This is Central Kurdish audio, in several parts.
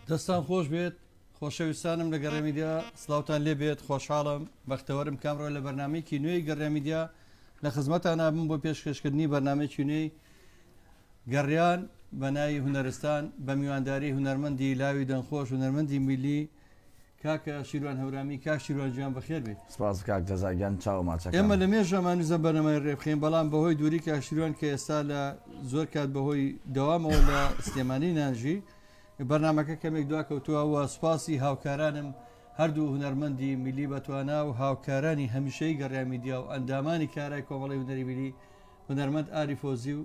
دەستان خۆش بێت خۆشەویستانم لە گەڕێمیدیا سلااوان لێ بێت خۆشحاڵم بەختەوەرم کامڕۆ لە بەرنمەیەکی نوێی گەڕێمیدیا لە خزمەتان نابم بۆ پێشکەشکردنی بەرنمەیەکی نوێی گەڕیان بە ناوی هونەرستان بە میوانداری هونەرمەندی لاوی دەنخۆش هونەرمەندی میلی کاکە شیروان هەورامی کاک شیروان گیان بەخێر بێت سپاس کاک جەزاگیان چاو ماچەکە ئێمە لە مێژەمانوزە بەرنەمای ڕێبخین بەڵام بەهۆی دووری کاشیروان کە ئێستا لە زۆر کات بەهۆی دەوامەوە لە سلێمانی نانژی بەرنمەکە کەمێک دواکەوتووەوە سوپاسی هاوکارانم هەردوو هونەرمەندی میلی بەتوانا و هاوکارانی هەمیشەی گەڕامیدیا و ئەندامانی کارای کۆمەڵی هونەری میلی هونەرمەند ئاری فۆزی و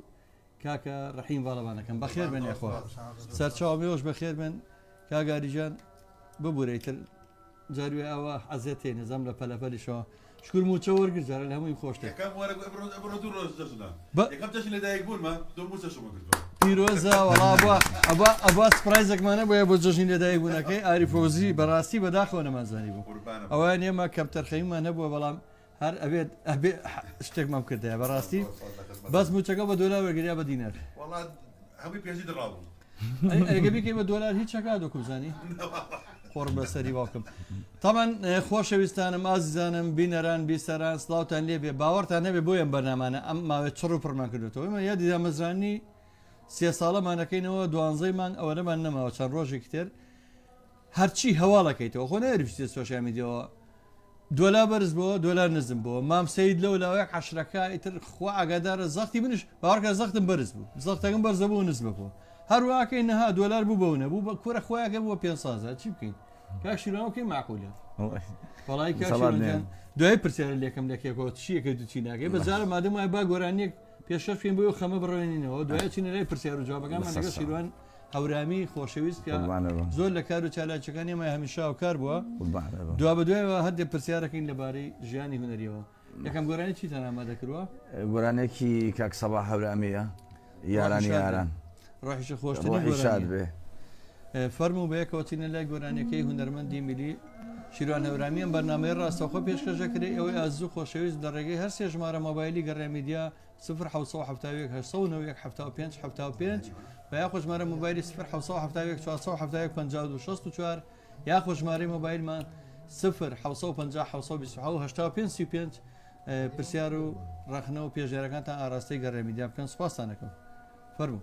کاکە ڕەحیم باڵەوانەکەم بەخێر بن یاخوا سەرچاومێوەش بەخێر بن کاگاریجان ببوورەیتر جاروێ ئەوە حەزێتێ نەزەم لە پەلەپەلیشەوە شکر موچە وەرگرجارە لە هەمووی خۆشتێک پیرۆزە وڵا ئەبا سپرایزێکمانە بۆیە بۆ جژنی لەدایک بوونەکەی ئاری فۆزی بەڕاستی بەداخەوە نەمازانی بوو ئەوە نێمە کەم تەرخەیمان هەبووە بەڵام هەر ئەبێت شتێکمان کردایە بەڕاستی بەس موچەکە بە دۆلار وەرگریا بە دینار ئەگەبیکەی بە دۆلار هیچ چەکا دۆکوزانی خۆڕ بەسەری باوکم تامان خۆشەویستانم ئازیزانم بینەران بیسەران سلااوان لێبێ باوەڕتان هەبێ بۆ ئەم بەرنامانە ئەم ماوێت چڕ و پڕمان کردوەوە ئمە یادی دامەزرانی 3 ساڵەمانەکەینەوە دوانزەیمان ئەوەنەمان نەماوە چەند ڕۆژێکی تر هەرچی هەواڵەکەیتەوە خۆ نەریشتێ سۆشیال میدیەوە دۆلا بەرز بووە دۆلار نزم بووە مام سید لەو لاوەیەک حەشرەکە ئیتر خوا ئاگادارە زەختی منش باوەڕکە زەختم بەرز بوو زەختەکەم بەرزە بوو نزمە بوو هەروواکەی نەها دۆلار بوو بەونە بوو بە کوورە خۆیاکە بووە 500 چی بکەین کاکشیرانەوەکەی معقولە وڵی کاکشیران دوای پرسیارە لێکم لەکێکەوە چیەکە دوچی ناکەی بەجارە مادەم وای با گۆرانیەک پێشەفین بۆ خەمە بڕێنینەوە دوای چینە لای پرسیار و جوابەکانمان لەگەڵ شیروان هەورامی خۆشەویست کە زۆر لە کار و چالاکیەکانی ئێمە هەمیشە هاوکار بووە دوا بە دوایەوە هەردێک پرسیارەکەین لەبارەی ژیانی هونەریەوە یەکەم گۆرانی چیتان ئامادە کردووە گۆرانێکی کاک سەبا هەورامەیە یارانی یاران ڕۆحیشە خۆشتنی شاد بێ فەرموو بە یەکەوتینە لای گۆرانەکەی هونەرمەندی میلی شیروان هەورامیان بەرنامەی ڕاستەوخۆ پێشکەشەکرێ ئەوەی ئازوو خۆشەویست لە ڕێگەی هەر سێ ژمارە مۆبایلی گەڕێمیدیا 0 و یاخۆ ژمارە مۆبایلی 0 یاخۆ ژمارەی مۆبایلمان 0 پرسیار و ڕخنەوە پێشێرەکانتان ئاراستەی گەڕێمیدیا بکەن سوپاسانەکەم فەرموو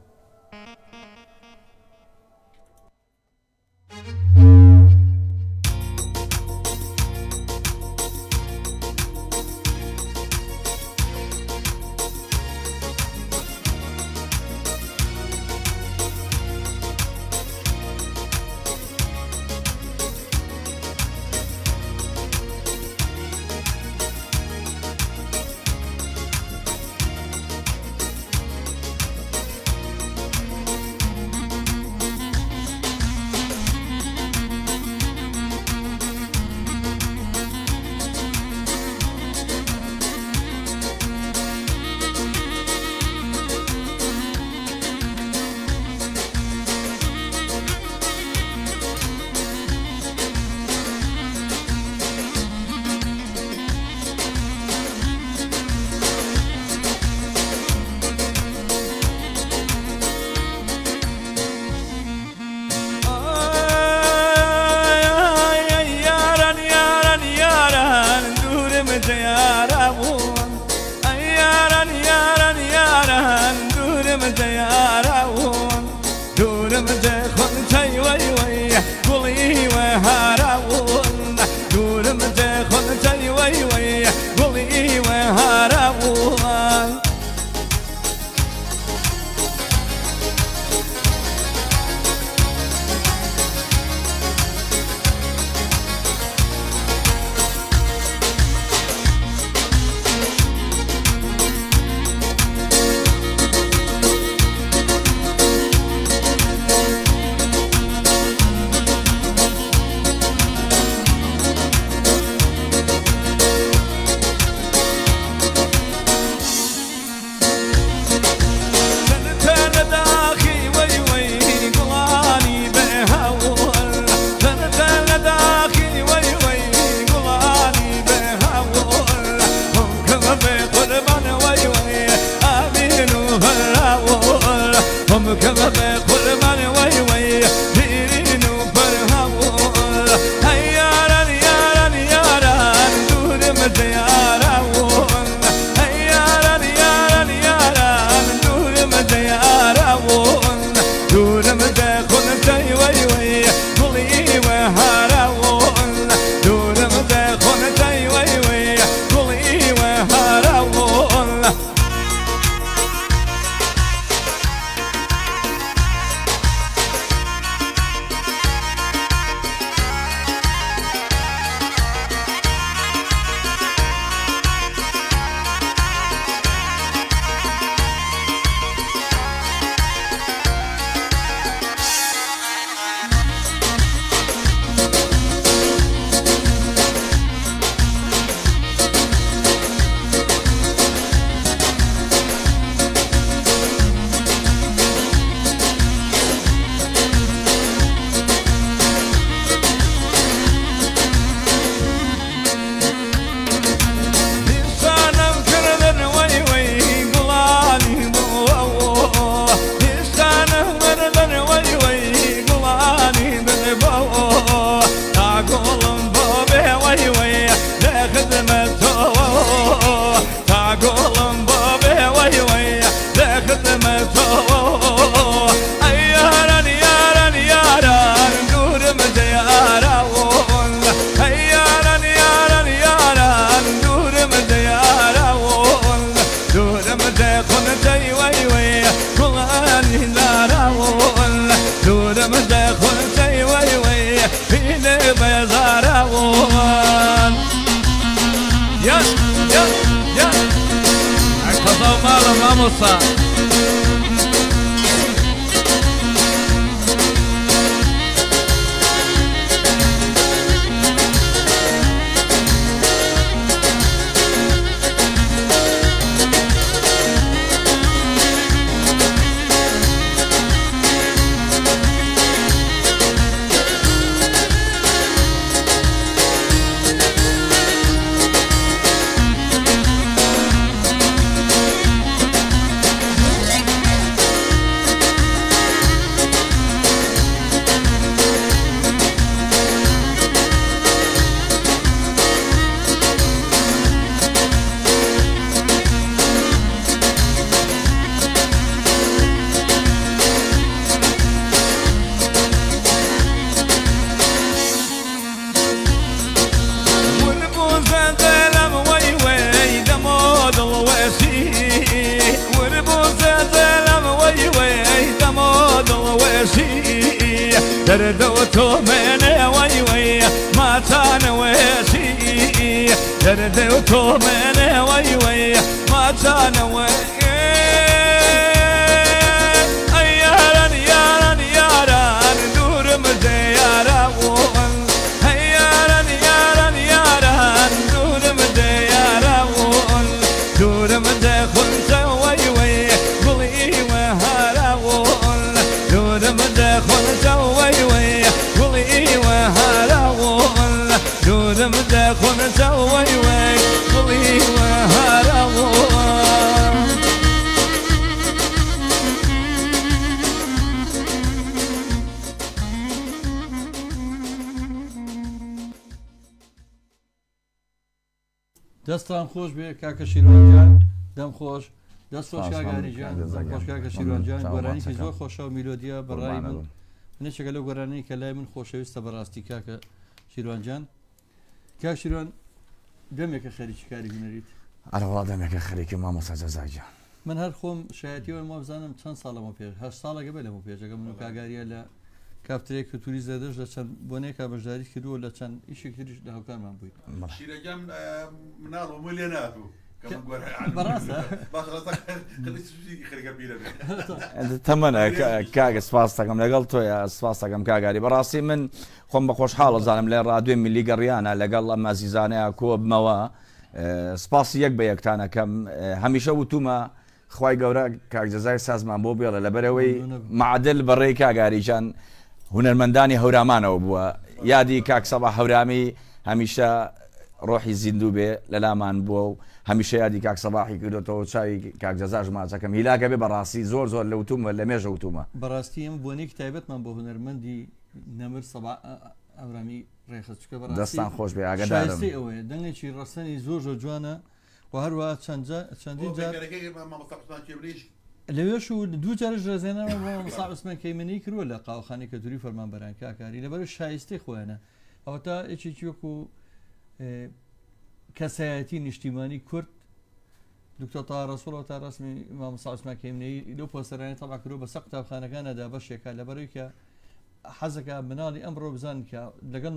موسى دردوتو من وي وي ما تنويشي دردوتو من وي وي ما تنوي ياران ياران ياران دور مزيارا ياران ياران ياران دور مزيارا دور مزيخن سوي وي قلي وهارا دور مزيخن سوي وي قلي وهارا دور مزيخن سوي وي قلي وهارا دەستان خۆش بێ کاکە شیروانجان دەم خۆش دەست خۆش کاگاریجان دەم خۆش کاکە شیروانجان گۆرانیکی زۆر خۆشە و میلۆدیە بەڕای من منێکێکە لەو گۆرانەی کە لای من خۆشەویستە بەڕاستی کاکە شیروانجان کاک شیروان دەمێکە خەریکی کاری هونەریت ئەرەوڵا دەمێکە خەریکی مامۆستا جەزاگیان من هەر خۆم شایەتیەوە ما بزانم چەند ساڵەمە پێش 8 ساڵەکە بە لەمە پێشەکە من و کاگاریە لە کافترێک و توری زەدەش لە چەند بۆنێکا بەشداری کردووە لە چەند ئیشێک تریش لە هەوکارمان بووین شیرەکەم مناڵ و لێ ناتوو بەڕاستە تەمەنە کاگە سپاس دەکەم لەگەڵ تۆیە سپاس دەکەم کاگاری بەڕاستی من خۆم بە خۆشحاڵە زانم لێ ڕادیۆی میلی گەڕیانە لەگەڵ ئەم ئازیزانەیە کۆ بمەوە سپاسی یەک بە یەکتانەکەم هەمیشە وتومە خوای گەورە کاکجەزای سازمان بۆ بێڵە لەبەرەوەی معدل بەڕێی کاگاریجان هونەرمەندانی هەورامانەوە بووە یادی کاک سەبا هەورامی هەمیشە ڕۆحی زیندوو بێ لەلامان بووە و هەمیشە یادی کاک سەباحی کردوتەوە چاوی کاکجەزاش ماچەکەم هیلاکە بێ بەڕاستی زۆر زۆر لە وتومە لە مێژە وتومە بەڕاستی ئەم بۆنێکی تایبەتمان بۆ هونەرمەندی نەمر سەبا ئەورامی ڕێخستکە بەڕاستی دەستان خۆش بێ ئاگادارم ئەوەیە دەنگێکی ڕەسەنی زۆر زۆر جوانە و هەروە چەندین جار لەوێش و دوو جارش ڕێزێنەوە بۆ مەساع عوسمان کەیمەنی کردووە لە قاوەخانەی کە دووری فەرمانبەران کاکاری لەبەر شایستەی خۆیانە ئەوە تا ئێکێکی وەکو کەسایەتی نیشتیمانی کورد دکتۆر تا ڕەسوڵەوە تا ڕسمی مامۆستا عوسمان کەیمەنی لەو پۆستەرانەی تەڵا کردووە بەسەر قوتابخانەکانەدا بەشێکە لەبەرەوەی کە حەزەکە مناڵی ئەمڕۆ بزان کە لەگەڵ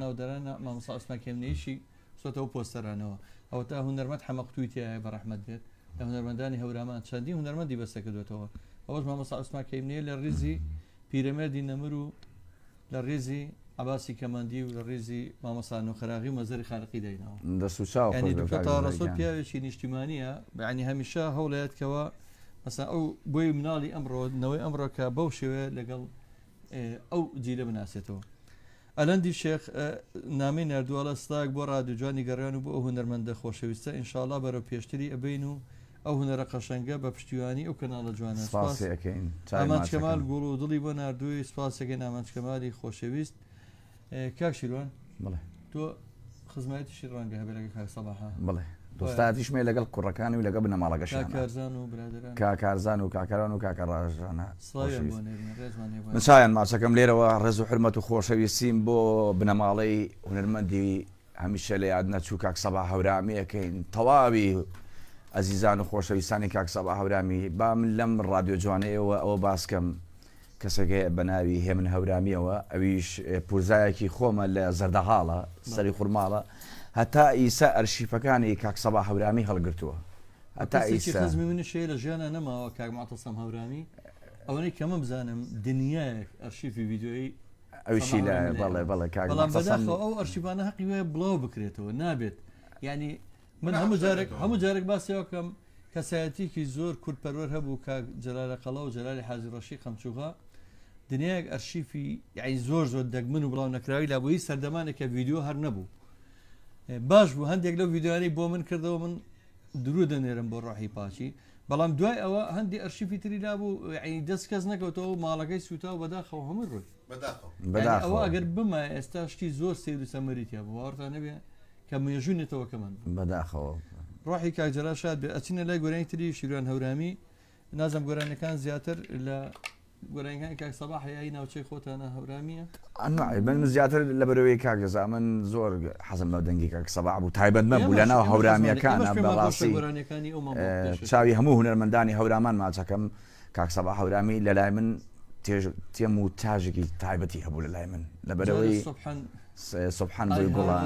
ناودارانە مامۆستا عوسمان کەیمەنیشی سۆتەوە پۆستەرانەوە ئەوە تا هونەرمەند حەمەقتووی تایە بەڕەحمەت بێت لە هونەرمەندانی هەورامان چەندی هونەرمەندی بەسە کردوێتەوە ئەوەش مامۆستا عوسمان کەیمەنیە لە ڕیزی پیرەمێردی نەمر و لە ڕێزی عەباسی کەماندی و لە ڕێزی مامۆستا نوخەراغی و مەزەری خالقی داینەوە دەست و چاو ینی دکتۆر تا ڕەسوڵ پیاوێکی نیشتیمانیە یعنی هەمیشە هەوڵەیەتکەوە مەسەڵەن ئەو بۆی مناڵی ئەمڕۆ ئەمڕۆ کە بەو شێوەیە لەگەڵ ئەو جیلە بناسێتەوە ئەلەندی شێخ نامی نردووەڵە ستاک بۆ ڕادیۆجوانی گەڕیان و بۆ ئەو هونەرمەندە خۆشەویستە ئینشاءڵڵا بەرەو پێشتری ئەبین و ئەو هونەرە قەشەنگە بە پشتیوانی ئەو کەناڵە جوانە ئامانچکەمال گوڵ و دڵی بۆ نردووی سپاسەکەی ئامانچکەمالی خۆشەویست کاک شیروان تۆ خزمەتی ڕەنگە هەبێت کاک سەباحا بڵێ دۆستاتیشمێ لەگەڵ کوڕەکانی و لەگە بنەماڵەکەش کاکارزان و کاکەران و کاکەڕژانە منشایان ماچەکەم لێرەوە ڕێز و حرمەت و خۆشەویستیم بۆ بنەماڵەی هونەرمەندی هەمیشە لە یاد نەچوو کاک سەبا هەورامیەکەین تەواوی ئەزیزان و خۆشەویستانی کاک سەبا هەورامی با من لەم ڕادیۆ جوانەیەوە ئەوە باسکەم کەسێکە بە ناوی هێمن هەورامیەوە ئەویش پورزایەکی خۆمە لە زەردەهاڵە سەری خوورماڵە هەتا ئیسا ئەرشیفەکانی کاک سەبا هەورامی هەڵگرتووە هەتا کەسێکی ئیستا خەزمی منی شەیە لە ژیانە نەماوە کاک معتەسەم هەورامی ئەوەی کەمە بزانم دنیایەک ئەرشیفی ڤیدیۆیی ئەوشی لە بەڵێ بەڵێ بەڵام بەداخەوە ئەو ئەرشیبانە حەقی وێ بڵاو بکرێتەوە نابێت ینی من هەموو جارێک باسیەوەکەم کەسایەتێکی زۆر کورتپەروەر هەبوو کاک جەلالە قەڵا و جەلالی حاجی ڕەشی قەمچوغا دنیایەک ئەرشیفی یعنی زۆر دەگمن و بڵاو نەکراوی لە بۆی سەردەمانێکە ڤیدیۆ هەر نەبوو باش بوو هەندێک لەو ڤیدیۆیانەی بۆ من کردەوە من درو دەنێرم بۆ ڕۆحی پاچی بەڵام دوای ئەوە هەندی ئەرشیفی تری لابوو یعنی دەست کەس نەکەوتەوە ماڵەکەی سوتا و بەداخەوە هەموو ڕۆی ئەوە ئەگەر بمە ئێستا شتی زۆر سیر و سەمەریتیا بوارتان نەبێ کە مێژوونێتەوە کەمان بەداخەوە ڕۆحی کاک جەلال شاد بێ ئەچینە لای گۆرانی تری شیروان هەورامی نازم گۆرانەکان زیاتر لە گۆرانەکانی کاک سەباح هەیە ناوچەی خۆتانە هەورامیە من زیاتر لە بەرەوەی کاکەزا من زۆر حەزم لە دەنگی کاک سەباح بوو تایبەتمە بوو لەناو هەورامیەکانە بەڕاستی چاوی هەموو هونەرمەندانی هەورامان ماچەکەم کاک سەباح هەورامی لە لای من تێم و تاژێکی تایبەتی هەبوو لە لای من لە بەرەوەی سبحان بۆی گوڵان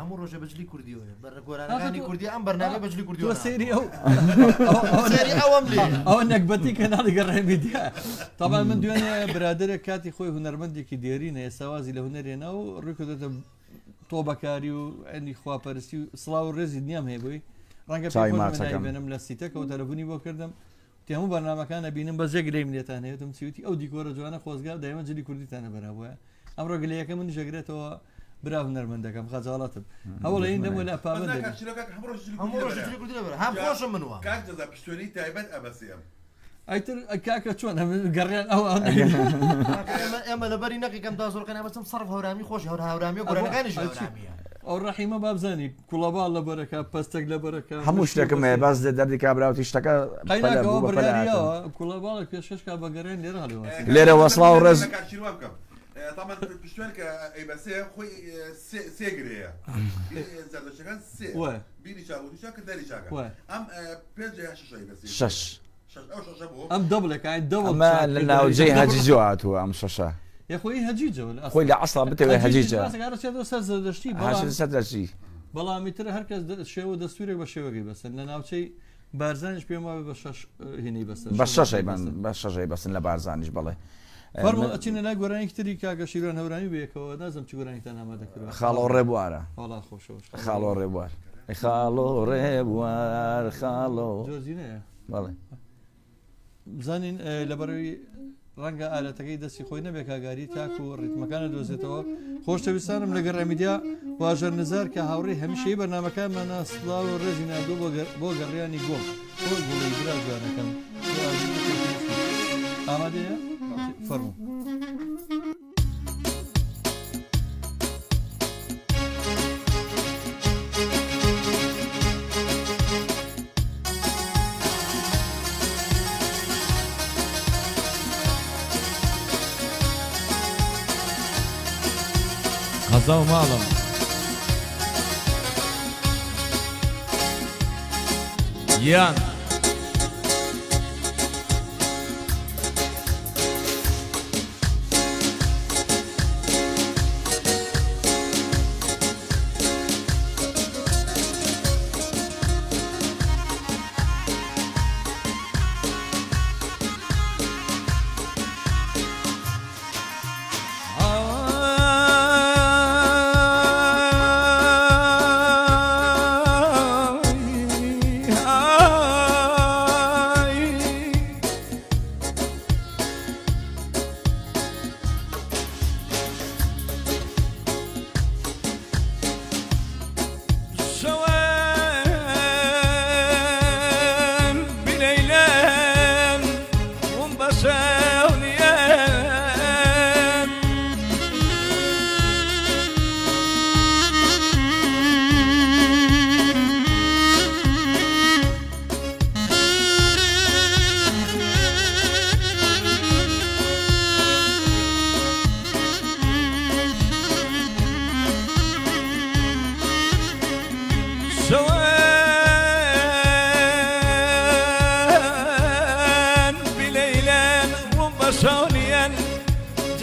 هەموو ڕۆژە بەجلی کوردیەوە گۆرانەکانی کوردی ئەم بەرنامە بەجلی کوردیەوە سێری ئەوم لێ ئەوە نەکبەتی کەناڵی گەڕێمیدیا تابان من دوێنێ برادرێک کاتی خۆی هونەرمەندێکی دێرینە ئێستاوازی لە هونەرێنە و ڕێکدێتە تۆ بەکاری و ئەنی خواپەرستی و سڵاو و ڕێزی نیام هەیە بووی ڕەنگە بێنم لە سیتەکەەوە تەلەفۆنی بۆ کردم هەموو بەرنامەکانە بینم بە زێک لێم لێتان هەیەتم چیوتی ئەو دیکۆرە جوانە خۆزگا دایمە جلی کوردیتانە بەرابووە ئەمڕۆ گلەیەکە من ژەگرێتەوە برا هونەرمەندەکەم خەجاڵەتم ئەوڵە این دەمە لە پابند هەم خۆشم منوە پشتۆنی تایبەت ئەبەسیم ئەیتر کاکە چۆن گەڕیان ئەو ئێمە لەبەری نەقیکەم دا زۆر قەنامەتم سەرف هەورامی خۆش هەورامی و گۆرانەکانیش هەورامیە ئەو ڕەحیمە بابزانی کوڵەباڵ لە بەرەکە پەستێک لە بەرەکە هەموو شتێکم هەیە باس دەردی کابراوتی شتەکە قەیناکەوە بڕیاریەوە کوڵەباڵێک پێشەشکا بەگەڕێن لێرە هەڵێوە لێرە وەسڵا و ڕێز طبعا پشتوانکە ئەی بەسێ خۆی سێ گرەیە زەردەشەکان سێ بیری چاوتیشا کە دەری چاکە ئەم پێنج یا شەشەی بەسێ شەش ئەم دەبلەکە دەوڵ لە ناوجێی هەجیجۆ هاتووە ئەم شەشە یخۆی هەجیجە خۆی لە عەسڵا بتەوێ هەجیجە سەردەشتی بەڵامی تر هەرکەس شێوە دەستورێک بە شێوەگەی بەسن لە ناوچەی بارزانیش پێم وابێ بە شەش هێنەی بەسن بە شەشەی بەسن لە بارزانیش بەڵێ فەرموو ئەچینە لای گۆرانێکی تری کاکە شیروان هەورانی بەیەکەوە نازم چی گۆرانێکتان ئامادەکردووە خاڵۆ ڕێبوارە وەڵا خۆشەوە خاڵۆ ڕێبوار خاڵۆ ڕێبوار خاڵۆ جۆزینەیە بەڵێ بزانین لەبەرەوەی ڕەنگە ئالەتەکەی دەستی خۆی نەبێ کاگاری تاک و ڕیتمەکانە دۆزێتەوە خۆشەویستانم لە گەڕەمیدیا واژەر نزار کە هاوڕێی هەمیشەی بەرنامەکانمانە سڵاو و ڕێزی نردوو بۆ گەڕیانی گۆڵ خۆی گوڵی برا جوانەکەم ئامادەیە فەرموو غەزە و ماڵم یان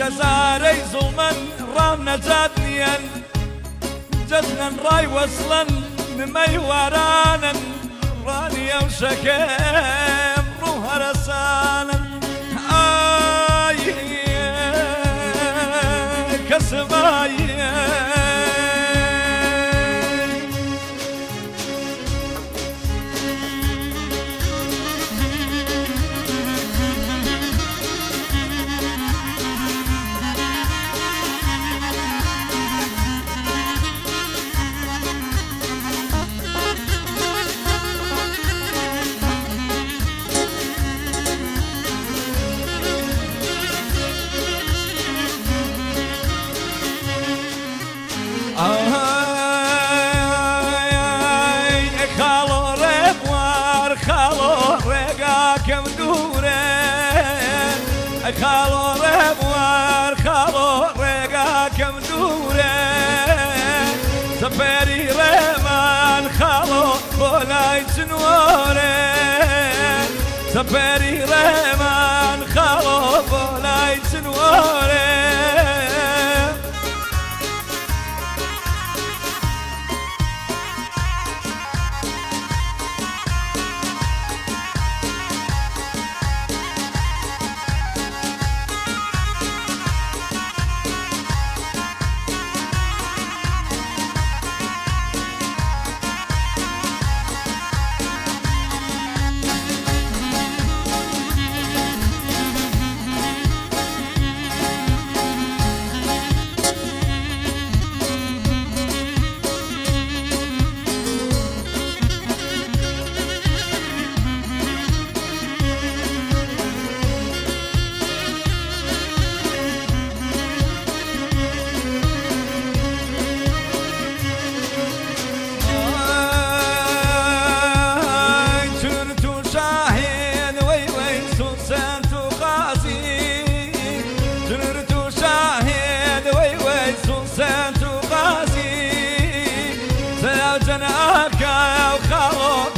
جزاري ظلما رام نجاتنيا جزنا راي وصلا نميورانا راني وشكام روح رسانا آي كسباي خالو ربوار خالو رقا كم دورين خالو ربوار خالو رقا كم دورين سفري رمان خالو بولاي سنورين سفري رمان خالو بولاي سنورين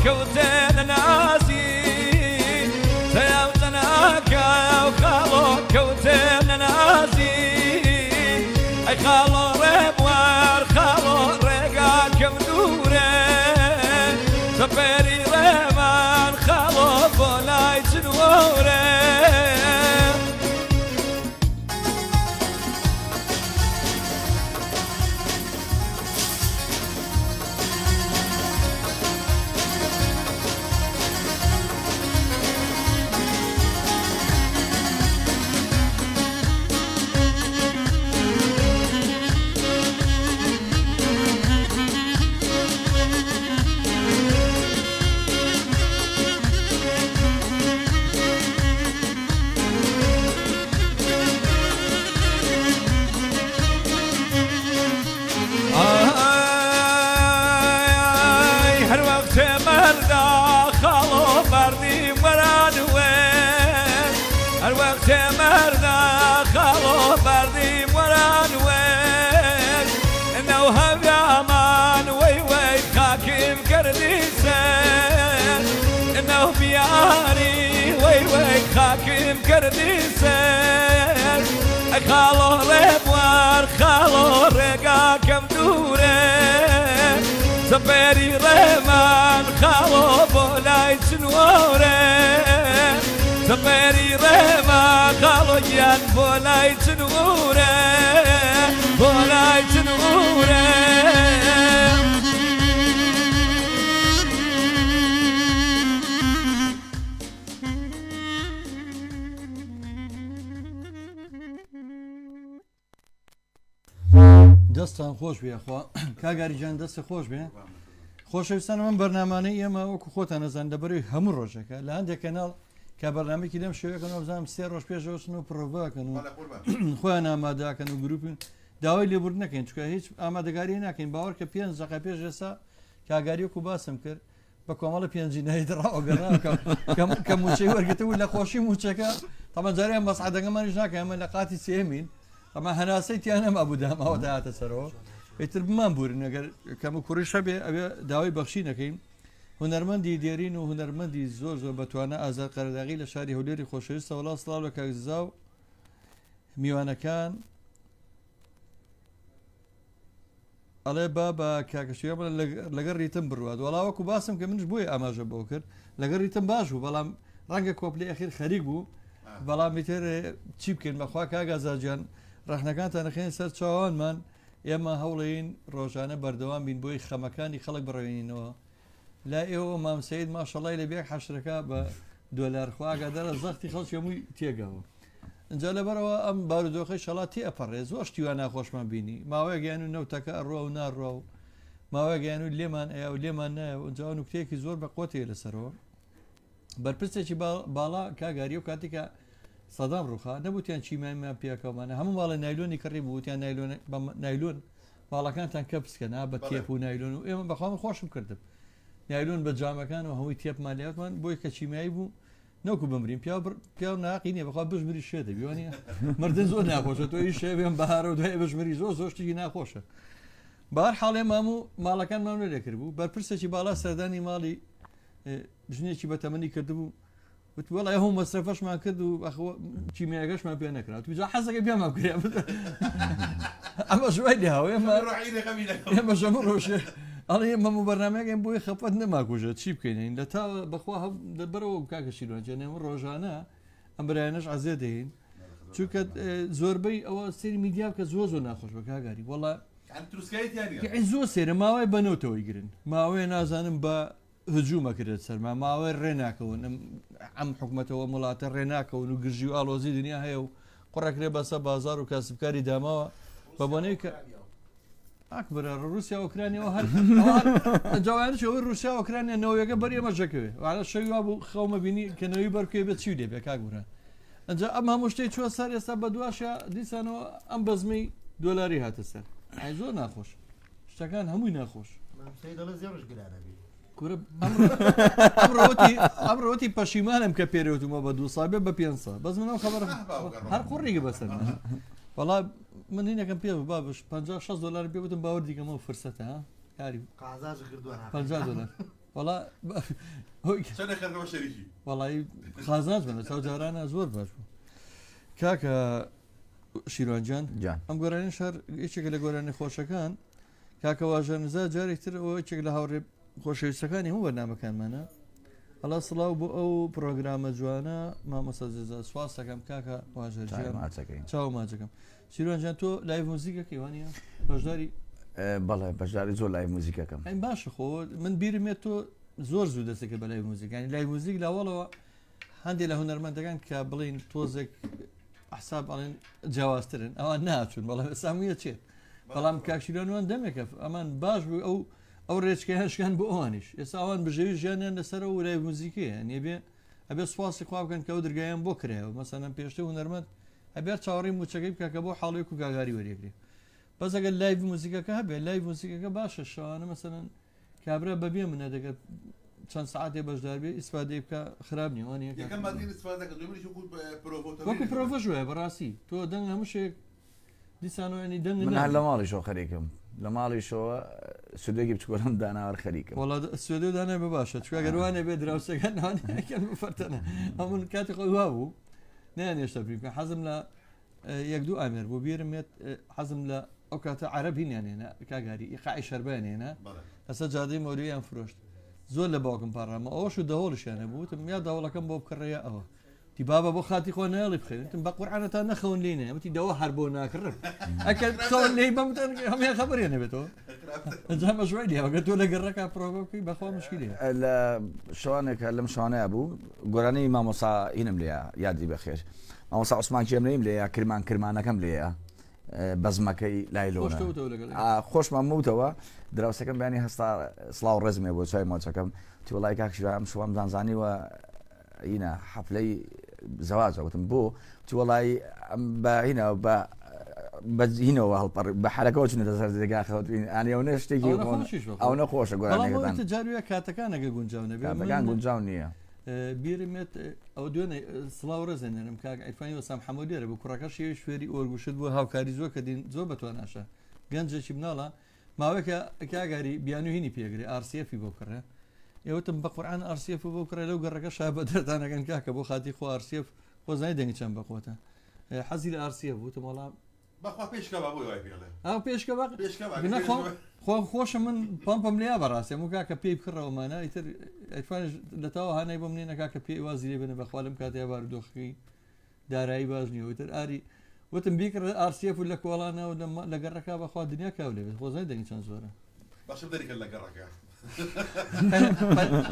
كوتين ناسي سيوتناك وخالو كوتين ناسي اي خالو ربوار خالو رقا كم دورين سفري رمان خالو بولاي جنورين مرنا خالو بردي وران وين انه هب يا مان وي وي خاكم كرديسان انه بياري وي وي خاكم كرديسان خالو ربوار خالو رقا كم دورين سفري رمان خالو بولاي سنورين سفري رمان خالو جان بولاي سنورين بولاي سنورين دەستان خۆش بێ خوا کاگاریجان دەستە خۆش بێ خۆشەویستان من بەرنامانەی ئێمە وەکو خۆتان نەزان دەبەروی هەموو ڕۆژەکە لە هەندێک کەناڵ کە بەرنامێکی لەم شێوەکەن بزانم 3 ڕۆژ پێشەوەچن و پرۆڤاکەن و خۆیان ئامادەکەن و گروپین داوای لێبور نەکەین چکە هیچ ئامادەگاری ناکەین باوەڕ کە 5 دقیقە پێش ئێستا کاگاری وەکو باسم کرد بە کۆمەڵە پێنجینایی دڕاوەگەڕاکە کە موچەی وەرگتەوە لە خۆشی موچەکە تەمەن جاریان مەسعەدەکەمانیش ناکە ئەمە لە قاتی سێمین ئەمە هەناسەی تیان ئەم ئەبوودامەوە داهاتە سەرەوە پێتر بمان بورن ئەگەر کەم و کوڕیشە بێ ئەوێ داوای بەخشی نەکەین هونەرمەندی دێرین و هونەرمەندی زۆر زۆر بەتوانە ئازار قەرەداغی لە شاری هەولێری خۆشەویستە وڵات سڵاو لە کاکزا و میوانەکان ئەڵێ بابە کاکەشیە بڵێ لەگەڕ ریتم بڕوات وەڵاوەکو باسم کە منش بۆی ئاماژە بۆ کرد لەگەڕ ریتم باش بوو بەڵام ڕەنگە کۆپلی ئەخیر خەریک بوو بەڵام تر چی بکەین بەخوا کاگازاجیان ڕەخنەکانتان نەخێن سەر چاوانمان ئێمە هەوڵین ڕۆژانە بەردەوام بین بۆی خەمەکانی خەڵک بڕێنینەوە لا ئێوە مامسەید ماشەڵای لە بێک حەشرەکە بە دۆلار خواگادەرە زەختی خەڵکی هەمووی تێگەوە اینجا لەبەرەوە ئەم بارودۆخی شەڵاتی ئەپەڕێ زۆر شتیوان ناخۆشمان بینی ماوەیە گیان و نەوتەکە ئەڕۆ و ناڕۆ و ماوەیە گیان و لێمان ئەیا و لێمان نایە و ئەنجا نوکتەیەکی زۆر بە قۆتێ لەسەرەوە بەرپرسێکی باڵا کاگاری و کاتێکە سەدام ڕووخا نەبووتیان چیمایمان پیاکەمانە هەموو ماڵە نایلۆنی کڕی بووتیان نایلۆن ماڵەکانتان کە بسکەنا بە تێپ و نایلۆن و ئێمە بەخواڵ خۆشم کردم نایلۆن بە جامەکان و هەمووی تێپمان لێتمان بۆی کە چیمایی بوو نەوکو بمرین پیا ناقی نیە بەخوا بژمری شێ دەبیوانە مردن زۆر ناخۆشە تۆی شێبێن بەهارە و دوای بژمری زۆر زۆشتی ناخۆشە بار حاڵێ ماموو ماڵەکان مامنە لێکرد بوو بەرپرسێکی بالا سەردانی ماڵی ژنێکی بەتەمەنی کردبوو وڵای هەموو مەسرفەشمان کرد و چیمیاگەشمان پێ نەکرات توجا حەزەکە پێمان کرێ ئەمە ژوای لێهاو ئێمە ژەمە ڕۆژێ ئەڵێ ئێمە بەرنامەیەکەم بۆی خەپەت نەماکوژە چی بکەین لە تا بەخوا دەبەرەوە کاکەشیروانجێنێمە ڕۆژانە ئەم برایانەش عەزێ دەین چونکە زۆربەی ئەوە سێری میدیا کە زۆر زۆر ناخۆش بە کاگاری وەڵا زۆر سێرە ماوەی بەنەوتەوەی گرن ماوەیە نازانم بە هجوومەکرێت سەرما ماوەی ڕێناکەون ئەم حکوومەتەوە وڵاتە ڕێناکەون و گرژی و ئالۆزی دنیا هەیە و قڕەکرێ بەسە بازار و کاسبکاری داماوە بە بۆنەی کە ئاکبرە رووسیا ئۆکرانیەوە هەر جوانشەوەی رووسیا ئۆکرانیا نەوەیەکە بەرێمە ژەکەوێ وانە شەوی بوو خەومە بینی کە نەوەی بەرکوێ بێت چی لێبێ کاگورە ئەنجا ئەم هەموو شتێک چوە سەر ئێستا بە دواشە دیسانەوە ئەم بەزمەی دۆلاری هاتە سەر ئای زۆر ناخۆش شتەکان هەمووی ناخۆش ئەمڕۆتی پەشیمانم کە پێرەوتمە بە 2 سابێ بە 500 بەس منەوە خەبەر هەر قوڕێکی بەسەر وەڵا من هینەکەم پێ بابش 50-60 دلار پێ بتم باوە دیکەمەوە فرسەتە کاری $50 وەڵا وەڵی خازانات بنە چاو جارانە زۆر باش بوو کاکە شیروانجان ئەم گۆرانی شار یەکێک لە گۆرانی خۆشەکان کاکە واژەنزا جارێکتر ئەوە یەکێک لە هاوڕێ خۆشەویستەکانی هەموو بەرنامەکانمانە هەڵا سڵاو بۆ ئەو پرۆگرامە جوانە مامەسە جێزا سواس دەکەم کاکە واژەرجیان چاو ماچەکەم شیروانجان تۆ لایڤ موزیکەکەی وانە بەشداری بەڵێ بەشداری زۆر لایڤ موزیکەکەم ئەین باشە خۆ من بیرمێت تۆ زۆر زوو دەستێکە بە لایڤ موزیکانی لایڤ موزیک لاوەڵەوە هەندێک لە هونەرمەندەکان کە بڵین تۆزێک حساب ئەڵێن جیاوازترن ئەوان ناچون بەڵام سامیە چێت بەڵام کاکشیرانوان دەمێکە ئەمان باش بوو ئەو ڕێچکەیانشکان بۆ ئەوانیش ئێستا ئەوان بژێوی ژیانیان لەسەر و لایڤ موزیکەیە نێبێ ئەبێ سواسی خوا بکەن کە ئەو دەرگایان بۆ کرایەوە مەسەلەن پێشتر هونەرمەند هەبێت چاوەڕێی موچەکەی بکە کە بۆ حاڵێک و کاگاری وەرێگرێ بەس ئەگەر لایڤ موزیکەکە هەبێ لایڤ موزیکەکە باشە شەوانە مەسەلەن کابرا بەبێ منە دەگەت چەند سعاتێ بەشدار بێ ئیسفادەی بکە خراپ نیە وەکو پرۆڤژ وایە بەڕاستی تۆ دەنگ هەموو شێک دیسانوانی دەنگ من هەر لە ماڵیشەوە خەریکم لە ماڵیشەوە سودێکی بچکۆلم داناوەر خەریکە وڵا سوێدە دانای بە باشە چکە گەروانێ بێ دراوسەکان نوانەکەن بفەرتەنە ئەمون کاتی خۆی وا بوو نیان هێشتا بریکە حەزم لە یەک دوو ئامێر بۆ بیرمێت حەزم لە ئەو کاتە عەرەب هینیانێنە کاگاری ئیقاعی شەربانێنە ئەستا جادەی مەولوییان فرۆشت زۆر لە باوکم پاڕامە ئەوەش و دەوڵشیانە بووتم یا داوڵەکەم بۆ بکڕەیە ئەوە تی بابە بۆ خاتی خۆ ناڵی بخێنتم بە قورعانەتان نەخەون لێنێ وتی دەوە هەر بۆ ناکڕم ئەکە خەون لێ بەمتەن هەمیان خەبەرێ نەبێتەوە ئەنجامە ژوای دیەوەگە تۆ لە گەڕەکە پرۆڤ بکەی بەخوا مشکلێ لە شوانێکە لەم شوانەیە بوو گۆرانەی مامۆسا هینم لێە یادی بەخێر مامۆسا عوسمان کێمرەیم لێە کرمانەکەم لێە بەزمەکەی لایلۆنە خۆشمان موتەوە دراوسەکەم بەیانی هەستا سڵاو ڕێزمێ بۆ چای مۆچەکەم تی وڵای کاکشیرام شوام زانزانیوە هینە حەفلەی زەواجەوتم بۆ تی وڵای بەهینە بەهینەوە هەڵپەڕ بە حرەکەەوە چونێتە سەر دەگاخەوتین ئەوە شتێکی ئەو نەخۆشە گۆرانەکەتان جارویە کاتەکانەگە گونجاو نەبێ کاتەکان گونجاو نییە بیرمێت ئەو دوێنێ سڵاو ڕێزێنێنم کاک ئەیفانی وەسام حەمودێرە بۆ کوڕەکە شێوی شوێری ئۆرگوشت بووە هاوکاری زۆر کە دین زۆر بەتواناشە گەنجێکی بناڵە ماوەیەکە کاگاری بیانوهینی پێگرێ ئارسیەفی بۆ کڕێ ئێوەتم بە قورعان ئارسیەف بۆ کڕێ لەو گەڕەکە شا بە دەردانەکەن کاکە بۆ خاتی خۆ ئارسیەف خۆزای دەنگی چەند بەخۆتە حەزی لە ئارسیە بووتم وەڵام بەخوا پێشکە بۆی وای پێڵێ ئەو پێشکە خۆشە من پمپم لیا بەڕاستی ئەمە کاکە پێی بکڕەوەمانە ئیتر ئەتوانش دەتەوە هەنای بۆ منێنە کاکە پێی وازی لێ بنە بەخوا لەم کاتیا بارودۆخی دارایی باش نیە وتر ئاری وتم بیکڕ ئارسیەف لە کۆڵانەوە لە گەڕەکە بەخوا دنیا کاو لێ خۆزای دەنی چەند زۆرە باشە دەریکە لە گەڕەکە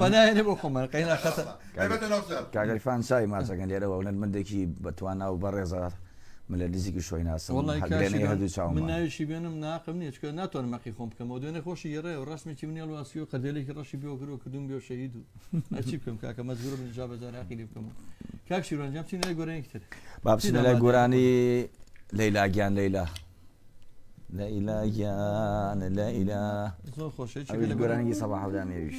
پەنایێنێ بۆ خۆمان قەینا خەتە کاگەریفان چای ماچەکەن لێرەوە و نەتمەندێکی بەتوانە و بەڕێزە من لە نزیکی شۆی ناسم هەدوو چاوم من ناویشی بێنم ناقم نییە چکە ناتوانم مەقی خۆم بکەم و دوێنێ خۆشی یێڕێ و ڕاستمێکی منێڵ واسی و قەدێلێکی ڕەشی بێ گرۆ کردوم بێ شەهید و ئەچی بکەم کاکە مەجبورم نجا بەجاراقی لێ بکەم کاک شیرۆنجام چین لای گۆرانێکی تر با بچینە لای گۆرانی لەیلا گیان لەیلا لەیلاگیان لەیلا زۆر خۆشە گۆرانێکی سەباح هەولامێویش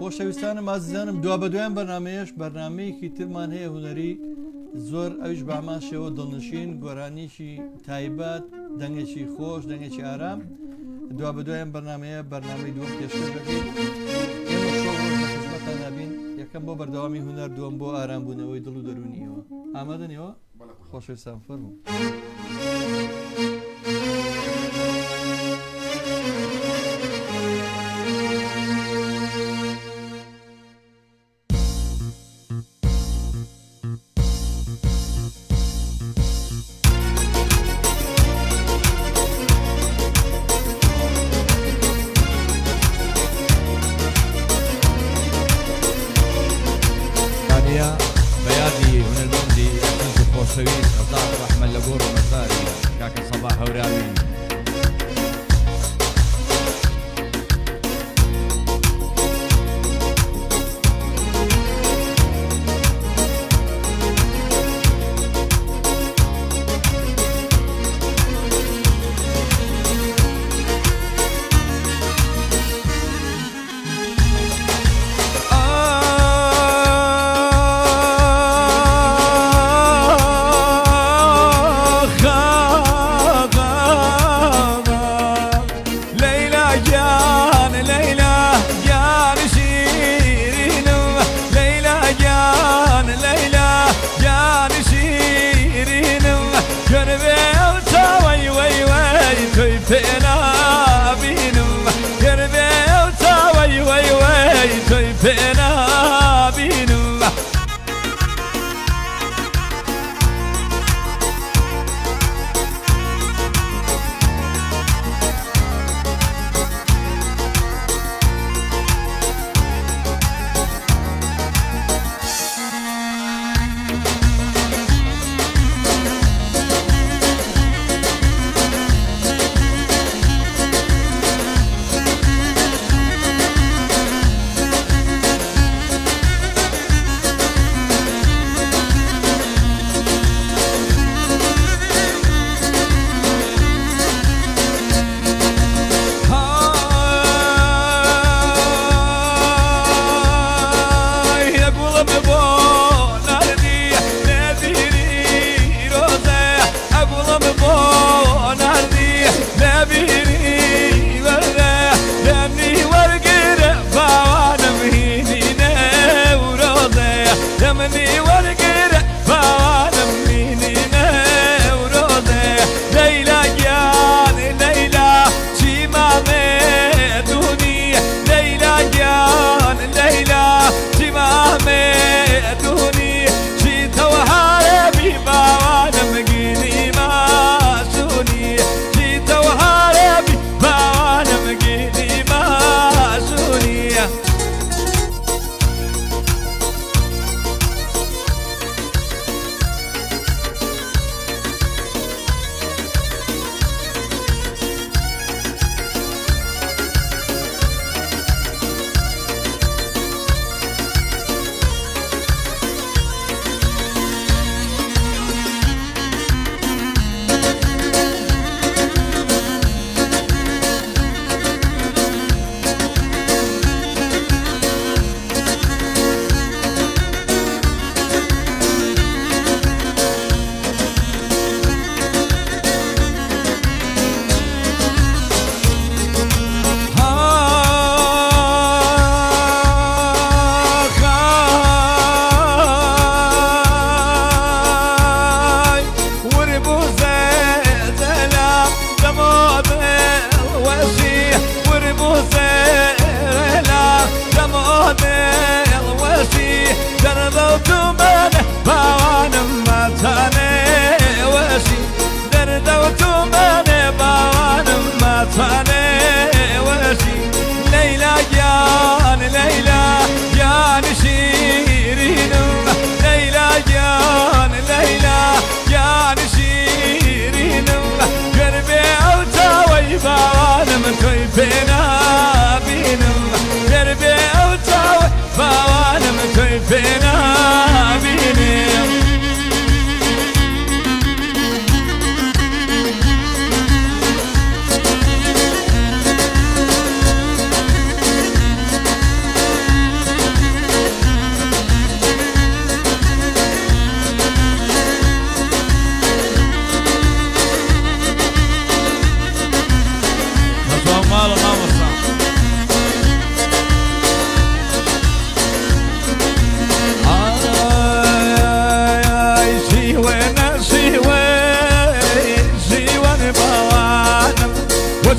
خۆشەویستانم ئازیزانم دوا بە دوایان بەرنمەیەش بەرنمەیەکی ترمان هەیە هوەری زۆر ئەویش باماشەوە دڵنشین گۆرانیشی تایبەت دەنگێکی خۆش دەنگێکی ئارام دوا بە دوایان بەرنمەیە بەرنمەی دووەم پێشکەش دەکەین ئێمە شۆ خزمەتتان نابین یەکەم بۆ بەردەوامی هونەر دووەم بۆ ئارامبوونەوەی دڵ و دەرونیەوە ئامادەنیەوە خۆشەویستان فەرموو بيادي من المندي أنت خوشوين أصدار رحمة لقور ومساري كاكا صباح ورامين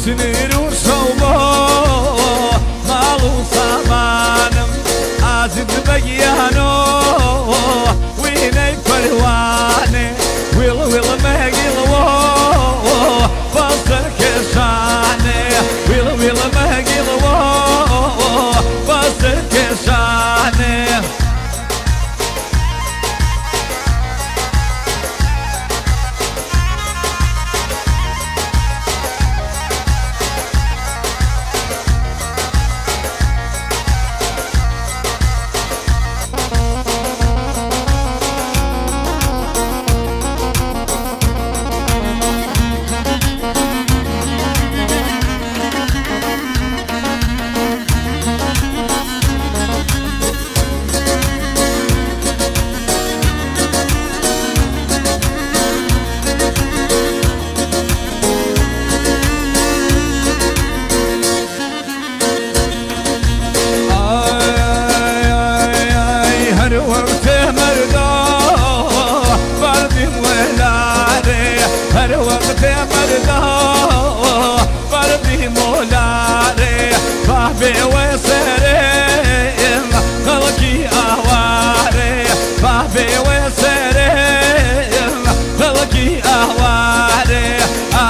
سنين وصوبه مالو صامانم عازد بقيانو ويني فرواني ويل مهقلو بصر كشاني ويل مهقلو بصر كشاني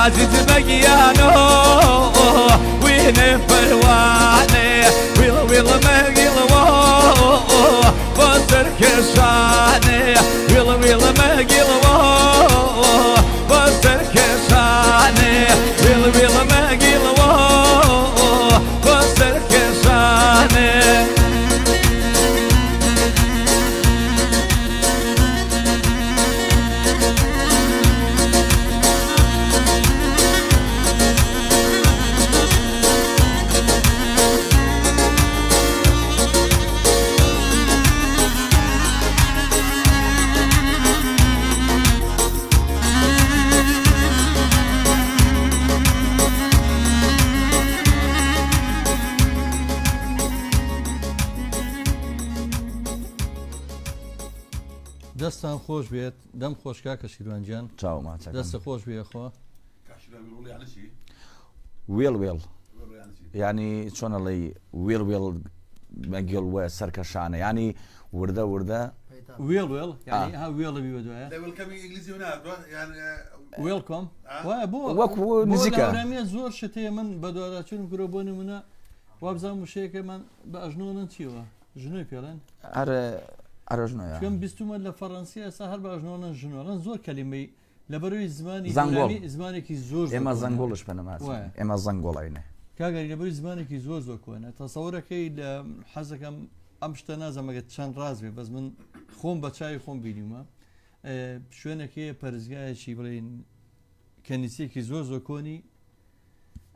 عزيز بقيانو وين فرواني ويل مهقلو بصر كشاني ويل مهقلو بصر كشاني ويل مهقلو بصر كشاني دەستان خۆش بێت دەم خۆشکا کە شیروانجیان چاو ماچەکەم دەستە خۆش بێخۆ وێڵ ینی چۆنەڵی وێڵ مەگەڵ وە سەرکەشانە ینی وردە وێڵ ها وێڵەبی بە دوایە وێڵکۆم وەکو نزیکە ئەرامیە زۆر شتەیە من بە دوواداچون گرۆ بۆ نمونە وابزان وشەیەکەمان بە ئەژنۆنن چیوە ژنۆی پێڵێن ئەرژنۆیە بیستمە لە فەڕەنسی ئەسا هەر بە ئەژنۆنە ژنۆڵەن زۆر کەلیمەی لەبەرەوەی زمانی زمانێکی زۆر ئێمە زەنگۆڵش پێنەمات ئێمە زەنگۆڵینە کاگەری لەبەری زمانێکی زۆر کۆنە تەسەوەرەکەی لە حەزەکەم ئەم شتە نازەمەگەت چەند ڕاز بێ بەس من خۆم بە چاوی خۆم بینیمە شوێنێکی پەرزگایەکی بڵێن کەنیسێکی زۆر کۆنی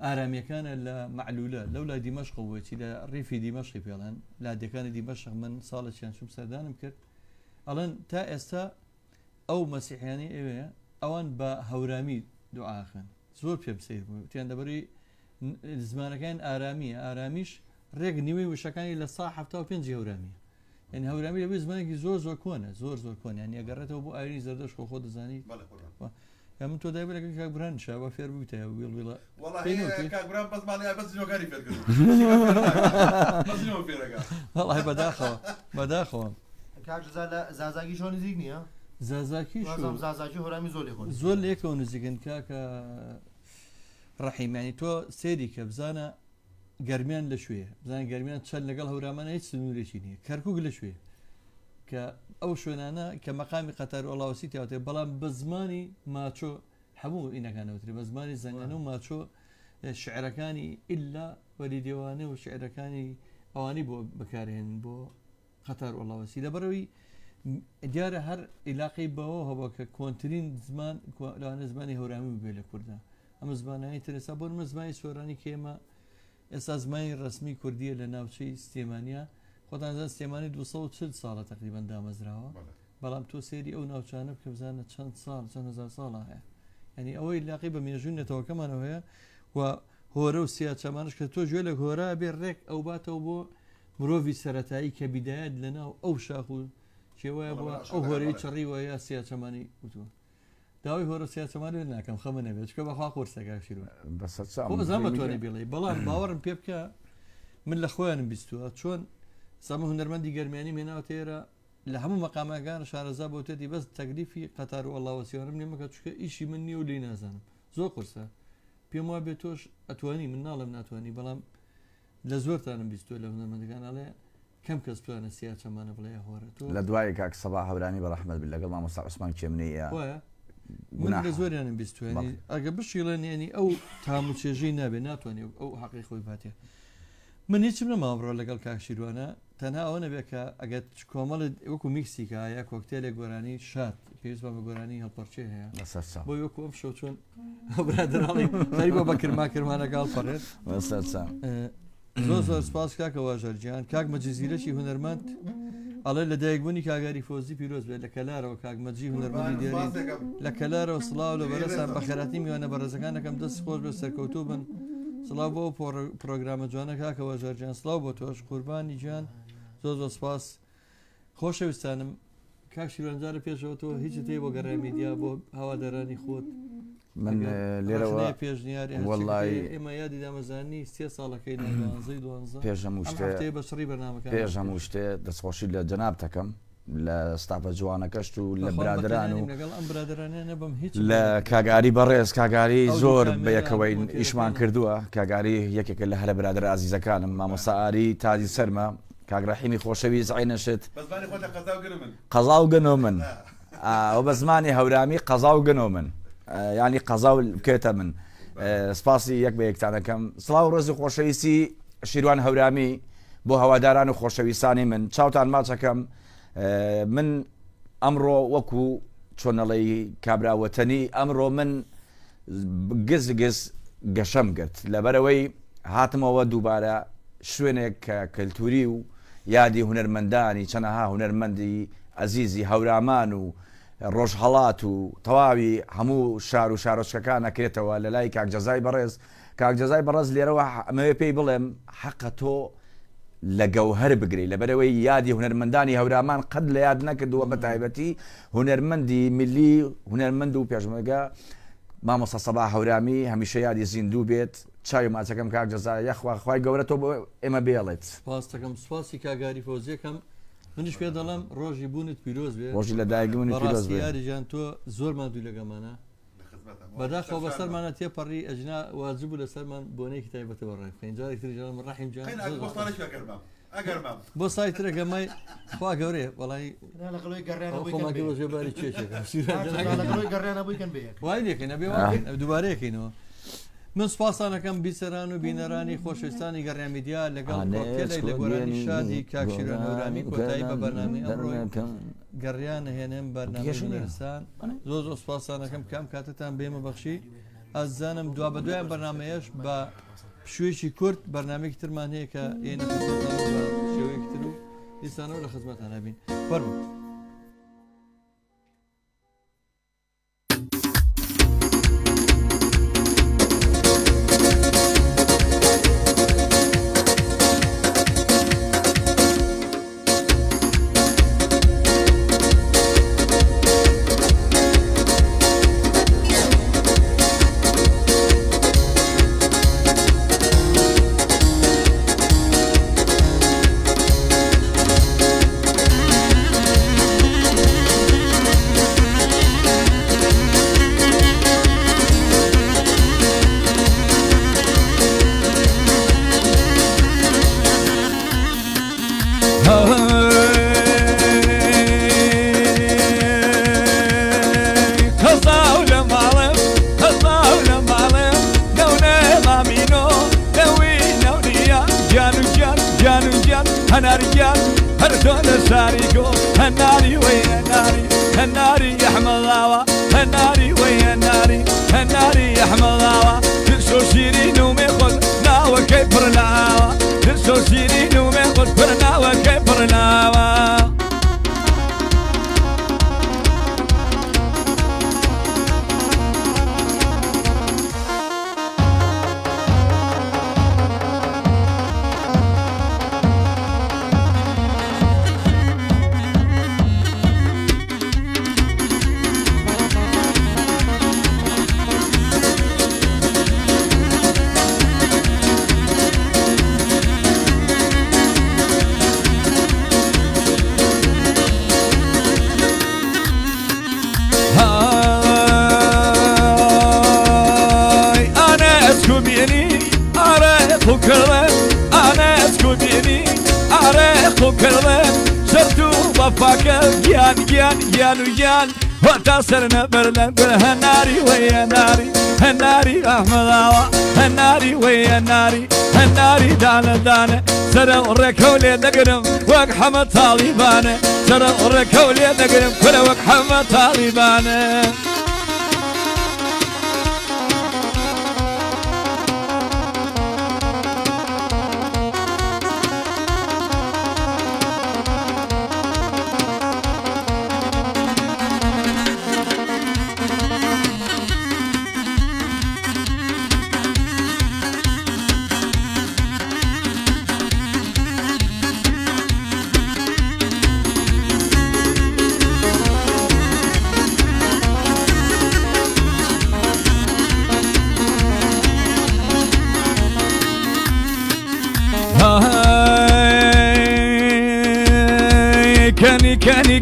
ئارامیەکانە لە معلولە لەو لای دیمەشق بۆچی لە ڕیفی دیمەشقی پێڵەن لادەکانی دیمەشق من ساڵێکیان چوم سەردانم کرد ئەڵەن تا ئێستا ئەو مەسیحیانی ئێوەیە ئەوان بە هەورامی دوعاخن زۆر پێ بسیر بوو تیان دەبەری زمانەکان ئارامیش ڕێک نیوەی وشەکانی لە 5 هەورامیە یعنی هەورامی لەبێ زمانێکی زۆر کۆنە زۆر کۆن یان ئەگەڕێتەوە بۆ ئاوی زەردەش خۆ دەزانی من تۆ دای بەلەکە کاک بران شاوە فێر بوویتە ویڵ وڵای بەداخەوە زازاکی شۆ نزیک نییە زازاکی زازاکی هۆرامی زۆر لێکەوە نزیکن کاکە ڕەحیمانی تۆ سێری کە بزانە گەرمیان لە شوێ بزانە گەرمیان چەند لەگەڵ هەورامانە هیچ سنوورێکی نییە کەرکک لە شوێ کە ئەو شوێنانە کە مەقامی قەتار وڵاوسی تیاوتێ بەڵام بە زمانی ماچۆ هەموو ئینەکانەوتری بە زمانی زەنگانە و ماچۆ شعرەکانی ئللا وەلی دێوانە و شعرەکانی ئەوانی بۆ بەکارێن بۆ قەتار وڵاوسی لەبەرەوەی دیارە هەر عیلاقی بەوە هەبوو کە کۆنترین زمان لەوانە زمانی هەورامی بێ لە کوردە ئەمە زمانایی ترسا بۆ نمە زمانی سۆرانی کێمە ئێستا زمانی ڕسمی کوردیە لە ناوچەی سلێمانیا خۆتانزان سلێمانی 240 ساڵە تقریبان دامەزراوە بەڵام تۆ سێری ئەو ناوچانە بکە بزانە چەند ساڵ چەند هزار ساڵە هەیە ینی ئەوەی لاقی بە مێژوون نێتەوەکەمانەوە هەیە و هۆرە و سیاچەمانش کە تۆ گوێ لە هۆرە بێ ڕێک ئەو باتەوە بۆ مرۆڤی سەرەتایی کە بیدایەت لەناو ئەو شاخ و شێوەیە بووە ئەو هۆرەی چڕیوە یا سیاچەمانی وتووە داوای هۆرە سیاسەمانوێ ناکەم خەمە نەبێت چکە بەخوا قورسەکە شیرون بەس خۆ بەزان بەتوانێ بڵێ بەڵام باوەڕم پێ بکە من لە خۆیانم بیستووە چۆن سەمە هونەرمەندی گەرمێنی مێناوە تێرە لە هەموو مەقامەکان شارەزا بۆتێتی بەس تەکلیفی قەتار و ئەڵاوەسیوانم لێ مەکە چکە ئیشی من نییە و لی نازانم زۆر قورسە پێم وایە بێت تۆش ئەتوانی من ناڵم ناتوانانی بەڵام لە زۆرتانم بیستوە لە هونەرمەندەکانڵێ کەم کەس توانە سیا چەمانە بڵێ هۆرە تۆ لە دوای کاک سەبا هەورانی بە ڕەحمەت بێت لەگەڵ مامۆستا عوسمان کێمنەیە من لە زۆریانم بیستوێنی ئەگە بشیڵێن ینی ئەو تام و چێژەی نابێ ناتوانێت ئەو حەقی خۆی باتێ من هیچم نەماڕۆ لەگەڵ کاکشیروانە تەنها ئەوە نەبێت کە ئەگەر کۆمەڵت وەکو میکسیکە یا کۆکتێلێک گۆرانی شات پێویست بە بۆگۆرانی هەڵپەرچێ هەیە بۆ وەکو ئەم شەو چۆن برادراڵی تاری بۆ بە کرماکرمانەگەڵ پەڕێت زۆر زۆر سپاس کاکەوە ژەرجیان کاک مەجززیرەکی هونەرمەند ئەڵێ لە دایکبوونی کاگاری فۆزی پیرۆز بێت لە کەلارەوە کاکمەجی هونەرمەندی دیێری لە کەلارەوە سڵاو لە بەرەسان بە خێراتی میوانە بەڕێزەکانەکەم دەست خۆش بە سەرکەوتوو بن سڵاو بۆ پرۆگرامە جوانە کاکەوە ژەرجیان سڵاو بۆ تۆش قوربانی گیان زۆر زۆر سپاس خۆشەویستانم کاک شیروانجارە پێشەوە تۆ هیچ تێ بۆ گەڕای میدیا بۆ هەوادارانی خۆت من لێرەوە پێشنیاری وەڵی ئێمە یادی دامەزانی 3 ساڵەکەی 12 پێشەم شتێ بەشڕی بەنامەکە پێشەم شتێ دەستخۆشی لە جەناب دەکەم لە ستافە جوانەکەشت و لە برادران و لەگەڵ ئەم برادرانیانە بەم هیچ لە کاگاری بەڕێز کاگاری زۆر بە یەکەوەی ئیشمان کردووە کاگاری یەکێکە لە هەرە برادر ئازیزەکانم مامۆستا تاجی سەرمە کاگڕەحیمی خۆشەویست عینەشت قەزا و گەنۆ من ئەو بە زمانی هەورامی قەزا و گەنۆ من ینی قەزا و بکێتە من سپاسی یەک بە یەکتانەکەم سڵاو ڕۆزی خۆشەویستی شیروان هەورامی بۆ هەواداران و خۆشەویستانی من چاوتان ماچەکەم من ئەمڕۆ وەکو چۆنەڵی کابراوەتەنی ئەمڕۆ من گز گەشەم کرد لەبەرەوەی هاتمەوە دووبارە شوێنێک کە کەلتوری و یادی هونەرمەندانی چەنەها هونەرمەندی ئەزیزی هەورامان و ڕۆژهەڵات و تەواوی هەموو شار و شارۆچکەکان نەکرێتەوە لە لای کاکجەزای بەڕێز کاکجەزای بەڕێز لێرەوە ئەمەوێ پێی بڵێم حەقە تۆ لە گەوهەر بگری لەبەرەوەی یادی هونەرمەندانی هەورامان قەت لە یاد نەکردووە بە تایبەتی هونەرمەندی ملی هونەرمەند و پێشمەرگە مامۆستا سەبا هەورامی هەمیشە یادی زیندوو بێت چاوی ماچەکەم کاکجەزای یەخوای گەورە تۆ بۆ ئێمە بێڵێت سپاس دەکەم سپاسی کاگاری فۆزیەکەم منیش پێ دەڵم ڕۆژی بوونت پیرۆز بێت ڕۆژی لە دایکبوونی پیرۆز بێت یاریجان تۆ زۆر مادوو لەگەمانە بەداخەوە بەسەرمانە تێپەڕی ئەجنا واجبوو لەسەرمان بۆنێکی تایبەتە بەڕێ پێنجاری تریژانم ڕەحیم جان بۆ سایترەگەمای خوا گەورێ وەڵی خۆماگەڕێباری چێشێکە وای لێکەین ئەبێ دووبارەیەکەینەوە من سپاسانەکەم بیسەران و بینەرانی خۆشەویستانی گەڕیا میدیا لەگەڵ لە گۆرانی شادی کاکشیران هەورامی کۆتایی بە بەرنامەی ئەمڕۆی گەڕیان هێنێم بەرنامەستان زۆر زۆر سپاسانەکەم کام کاتتان بێمە بەخشی ئازانم دوا بە دوایان بەرنمەیەش بە شوێکی کورد بەرنمێکی ترمان هەیە کە ئێنە شێوەیەکی تر و دیسانەوە لە خزمەتان هەبین فەرموو هناريان هردون ساريكو هناري ويا ناري هناري يحمل الله هناري ويا ناري هناري يحمل الله ترسو سيرين وميخل ناوى كيفر ناوى ترسو سيرين وميخل برناوى كيفر ناوى وكرم أنا سكوديني عرق وكرم شرتو وفاك جيان جيان جيان وجيان وتصرنا برلن هناري ويا ناري هناري أحمد الله هناري ويا ناري هناري دانا دانا سرا وركولي نقرم وق حمد طالبان سرا وركولي نقرم كل وق حمد طالبان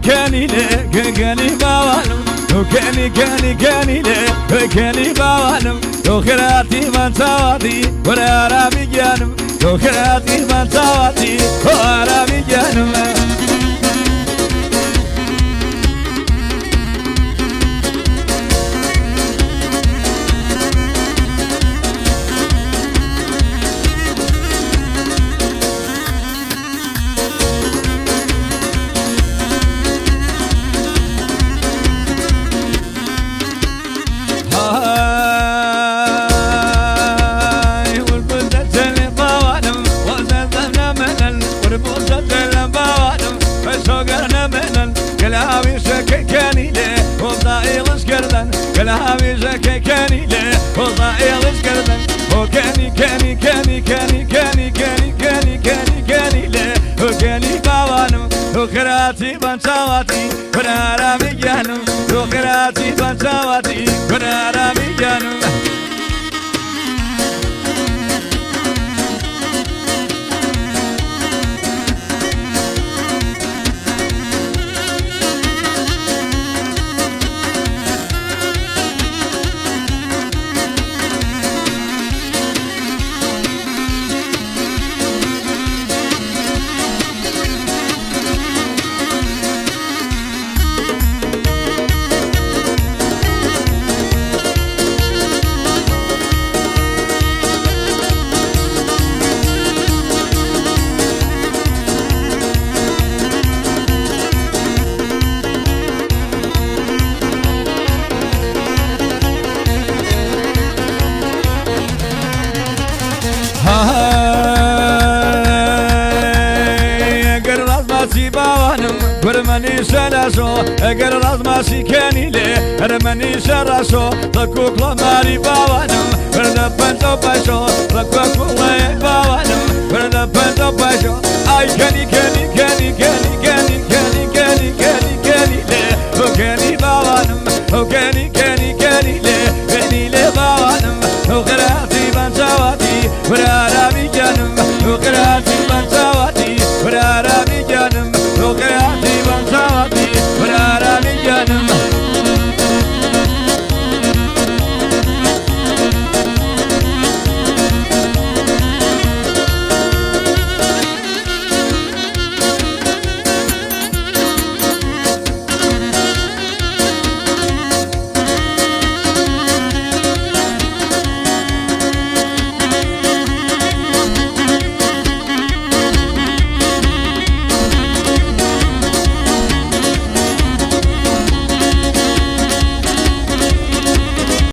كاني لك كاني باوانم كاني لك كاني باوانم خيراتي من سواتي ولا رامي جانم خيراتي من سواتي ولا رامي جانم كلامي شكي كاني ليه وضعي غشكردن كلامي شكي كاني ليه وضعي غشكردن وكاني كاني كاني كاني كاني كاني كاني كاني كاني ليه وكاني باوانم وخراتي بنشاواتي كنا رامي جانم وخراتي بنشاواتي كنا رامي جانم برمني سلاسو اگر راز ماشي كاني لي رمني سراسو تكوك لماري باوانم برنا بنتو باشو تكوك لماري باوانم برنا بنتو باشو اي كاني كاني كاني كاني كاني كاني كاني كاني كاني لي وكاني باوانم وكاني كاني كاني لي